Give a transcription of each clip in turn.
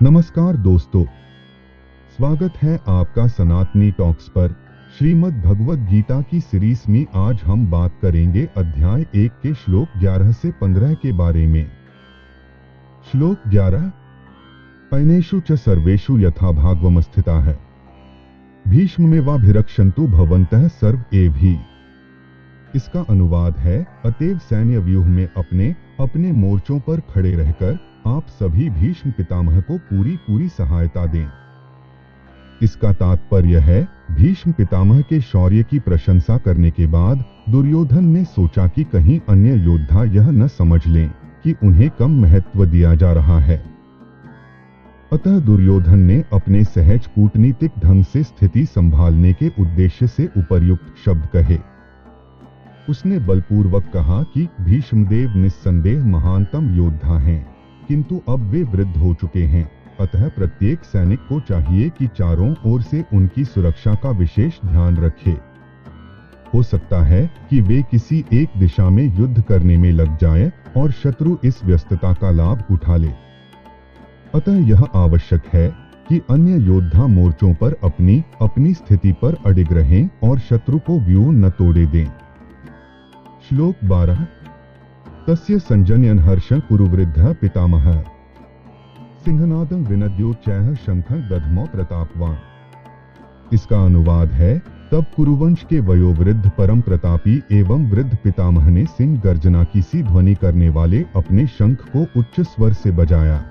नमस्कार दोस्तों, स्वागत है आपका सनातनी टॉक्स पर। श्रीमद् भगवद गीता की सीरीज में आज हम बात करेंगे अध्याय 1 के श्लोक 11 से 15 के बारे में। श्लोक 11 पैनेषु च सर्वेषु यथा भागवमस्थिता है भीष्ममेवाभिरक्षन्तु भवन्तः सर्व एवं। इसका अनुवाद है, अतएव सैन्य व्यूह में अपने अपने मोर्चों पर खड़े रहकर आप सभी भीष्म पितामह को पूरी सहायता दें। इसका तात्पर्य है, भीष्म पितामह के शौर्य की प्रशंसा करने के बाद दुर्योधन ने सोचा कि कहीं अन्य योद्धा यह न समझ लें कि उन्हें कम महत्व दिया जा रहा है। अतः दुर्योधन ने अपने सहज कूटनीतिक ढंग से स्थिति संभालने के उद्देश्य से उपर्युक्त शब्द कहे। उसने बलपूर्वक कहा कि भीष्मदेव निस्संदेह महानतम योद्धा हैं, किंतु अब वे वृद्ध हो चुके हैं। अतः प्रत्येक सैनिक को चाहिए कि चारों ओर से उनकी सुरक्षा का विशेष ध्यान रखे। हो सकता है कि वे किसी एक दिशा में युद्ध करने में लग जाएं और शत्रु इस व्यस्तता का लाभ उठा ले। अतः यह आवश्यक है कि अन्य योद्धा मोर्चों पर अपनी अपनी स्थिति पर अडिग रहें और शत्रु को व्यूह न तोड़े दें। श्लोक 12 तस्य संजनयन् हर्षं कुरुवृद्धः पितामहः सिंहनादं विनद्योच्चैः शंखं दध्मौ प्रतापवान। इसका अनुवाद है, तब कुरुवंश के वयोवृद्ध परम प्रतापी एवं वृद्ध पितामह ने सिंह गर्जना की सी ध्वनि करने वाले अपने शंख को उच्च स्वर से बजाया,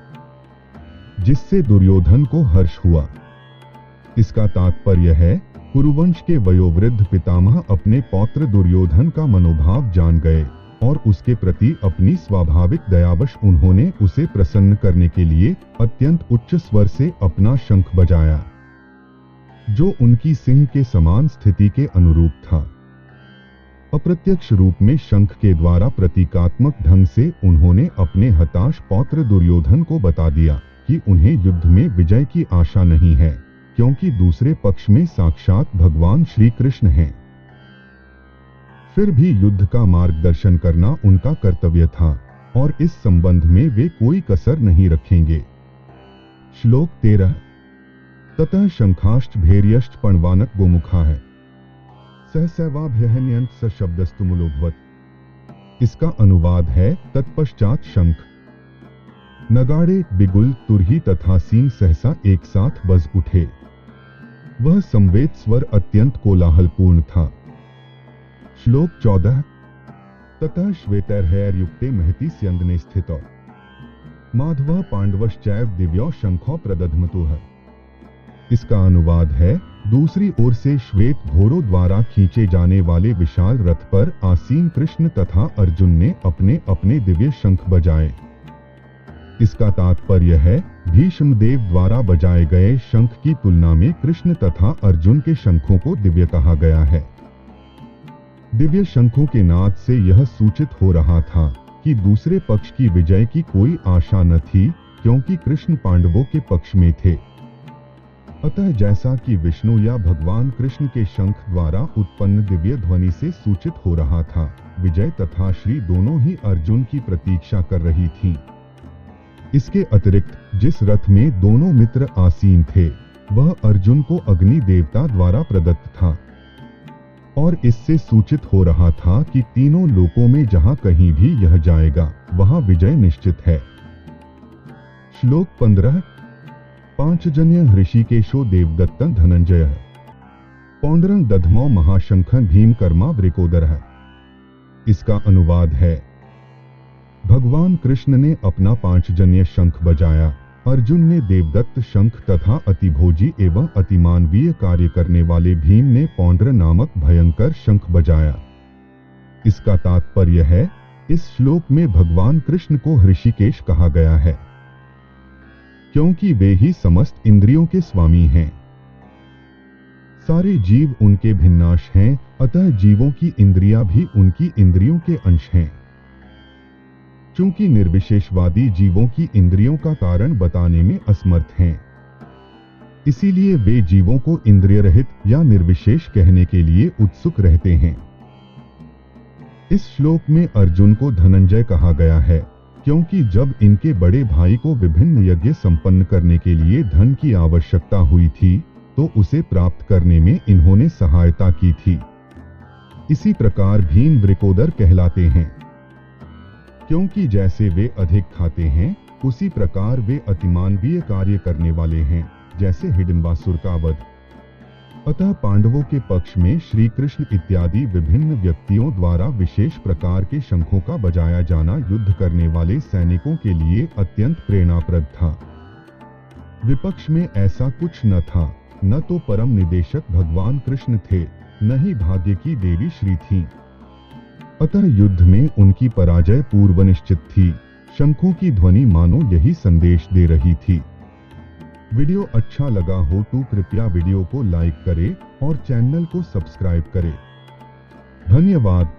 जिससे दुर्योधन को हर्ष हुआ। इसका तात्पर्य है, कुरुवंश के वयोवृद्ध पितामह अपने पौत्र दुर्योधन का मनोभाव जान गए और उसके प्रति अपनी स्वाभाविक दयावश उन्होंने उसे प्रसन्न करने के लिए अत्यंत उच्च स्वर से अपना शंख बजाया, जो उनकी सिंह के समान स्थिति के अनुरूप था। अप्रत्यक्ष रूप में शंख के द्वारा प्रतीकात्मक ढंग से उन्होंने अपने हताश पौत्र दुर्योधन को बता दिया कि उन्हें युद्ध में विजय की आशा नहीं है, क्योंकि दूसरे पक्ष में साक्षात भगवान श्री कृष्ण हैं। फिर भी युद्ध का मार्गदर्शन करना उनका कर्तव्य था और इस संबंध में वे कोई कसर नहीं रखेंगे। श्लोक 13 ततः शंखाश्च भैर्यश्च पणवानक गोमुखा है सहसैवाभ्यहन्यन्त स शब्दस्तु मूलोभवत्। इसका अनुवाद है, तत्पश्चात शंख, नगाड़े, बिगुल, तुरही तथा सींग सहसा एक साथ बज उठे। वह संवेद स्वर अत्यंत कोलाहलपूर्ण था। श्लोक 14 ततः श्वेतैर्हैर्युक्ते महति स्यन्दने स्थितौ माधवः पांडवश्चैव दिव्यौ शंखौ प्रदध्मतुः। इसका अनुवाद है, दूसरी ओर से श्वेत घोड़ों द्वारा खींचे जाने वाले विशाल रथ पर आसीन कृष्ण तथा अर्जुन ने अपने अपने दिव्य शंख बजाए। इसका तात्पर्य है, भीष्मदेव द्वारा बजाए गए शंख की तुलना में कृष्ण तथा अर्जुन के शंखों को दिव्य कहा गया है। दिव्य शंखों के नाद से यह सूचित हो रहा था कि दूसरे पक्ष की विजय की कोई आशा न थी, क्योंकि कृष्ण पांडवों के पक्ष में थे। अतः जैसा कि विष्णु या भगवान कृष्ण के शंख द्वारा उत्पन्न दिव्य ध्वनि से सूचित हो रहा था, विजय तथा श्री दोनों ही अर्जुन की प्रतीक्षा कर रही थीं। इसके अतिरिक्त जिस रथ में दोनों मित्र आसीन थे, वह अर्जुन को अग्नि देवता द्वारा प्रदत्त था और इससे सूचित हो रहा था कि तीनों लोकों में जहां कहीं भी यह जाएगा, वहां विजय निश्चित है। श्लोक 15 पांचजन्य ऋषिकेशो देवदत्तं धनंजयः पौंड्रं दध्मौ महाशंखं भीमकर्मा वृकोदरः। इसका अनुवाद है, भगवान कृष्ण ने अपना पांचजन्य शंख बजाया, अर्जुन ने देवदत्त शंख तथा अतिभोजी एवं अतिमानवीय कार्य करने वाले भीम ने पौंड्र नामक भयंकर शंख बजाया। इसका तात्पर्य है, इस श्लोक में भगवान कृष्ण को ऋषिकेश कहा गया है, क्योंकि वे ही समस्त इंद्रियों के स्वामी हैं। सारे जीव उनके भिन्नाश हैं, अतः जीवों की इंद्रियां भी उनकी इंद्रियों के अंश हैं। चूंकि निर्विशेषवादी जीवों की इंद्रियों का कारण बताने में असमर्थ हैं, इसीलिए वे जीवों को इंद्रिय रहित या निर्विशेष कहने के लिए उत्सुक रहते हैं। इस श्लोक में अर्जुन को धनंजय कहा गया है, क्योंकि जब इनके बड़े भाई को विभिन्न यज्ञ संपन्न करने के लिए धन की आवश्यकता हुई थी, तो उसे प्राप्त करने में इन्होंने सहायता की थी। इसी प्रकार भीम वृकोदर कहलाते हैं, क्योंकि जैसे वे अधिक खाते हैं, उसी प्रकार वे अतिमानवीय कार्य करने वाले हैं, जैसे हिडिंबासुर का वध। अतः पांडवों के पक्ष में श्री कृष्ण इत्यादि विभिन्न व्यक्तियों द्वारा विशेष प्रकार के शंखों का बजाया जाना युद्ध करने वाले सैनिकों के लिए अत्यंत प्रेरणाप्रद था। विपक्ष में ऐसा कुछ न था, न तो परम निदेशक भगवान कृष्ण थे, न ही भाग्य की देवी श्री थीं। अतः युद्ध में उनकी पराजय पूर्व निश्चित थी। शंखों की ध्वनि मानो यही संदेश दे रही थी। वीडियो अच्छा लगा हो तो कृपया वीडियो को लाइक करें और चैनल को सब्सक्राइब करें। धन्यवाद।